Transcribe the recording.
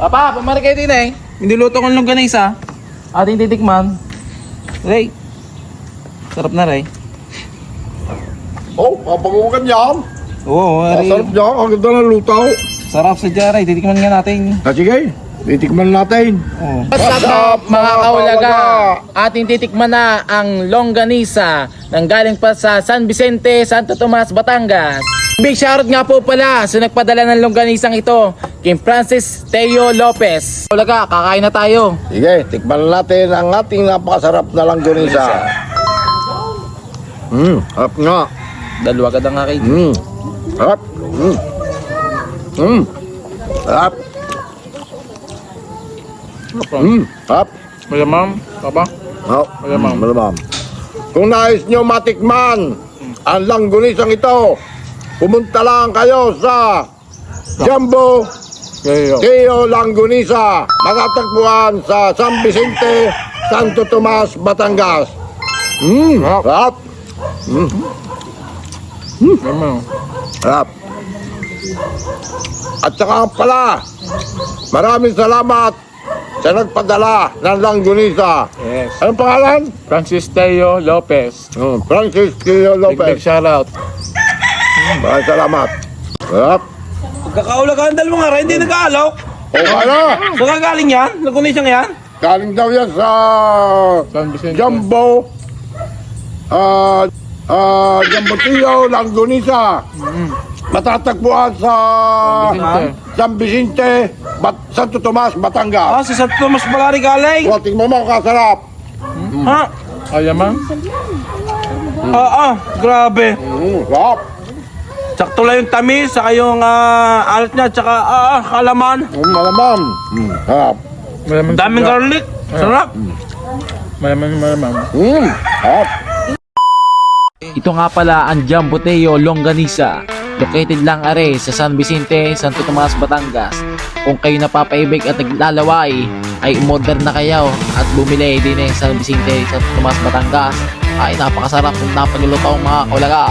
Papa, pumari kayo din eh. Minuluto kong longganisa. Ating titikman. Ray. Sarap na, Ray. Oh, papagugan yan. Oo, Ray. Masarap yan. Ang ganda ng lutaw. Sarap sa Ray. Titikman nga natin. Sige, titikman natin. Oo. What's up mga kaulaga? Ating titikman na ang longganisa nang galing pa sa San Vicente, Santo Tomas, Batangas. Big shoutout nga po pala sa nagpadala ng longganisang ito, kay Francis Teo Lopez. Kaulaga, kakain na tayo. Sige, tikman natin ang ating napakasarap na langgonisa. Harap nga. Dalawa ka nga kay. Harap. Harap. Harap. Malamam, Papa. Oh, Malamam. malamam. Kung nais nyo matikman ang langgonisang ito, pumunta lang kayo sa Jumbo Teo Langgonisa, matatagpuan sa San Vicente, Santo Tomas, Batangas. Harap. Harap. At saka pala, maraming salamat sa nagpadala ng langgonisa. Yes. Anong pangalan? Francis Teo Lopez. Francis Teo Big Lopez. shoutout. Maraming salamat. Harap. Pagkakaulagan dalawa nga, Ray. Hindi nag-aalok. O ano? Saan ka galing yan? Longganisang yan? Galing daw yan sa San Vicente. Jumbo Jumbo Teo Langgonisa. Matatagpuan sa San Vicente, Santo Tomas, Batangas. Sa Santo Tomas pala rin galing. O, tingnan mo kasarap. Ha? Ayamang? Grabe. Sarap. Sakto lang yung tamis, saka yung alat niya, tsaka kalaman. Malamam. Sarap. Daming garlic. Sarap. Malamang. Sarap. Ito nga pala ang Jumbo Teo Longganisa. Located lang are sa San Vicente, Santo Tomas, Batangas. Kung kayo napapaibig at naglalaway, ay umorder na kayo at bumili din sa San Vicente, Santo Tomas, Batangas. Ay napakasarap ng napalulutong mga kaulaga.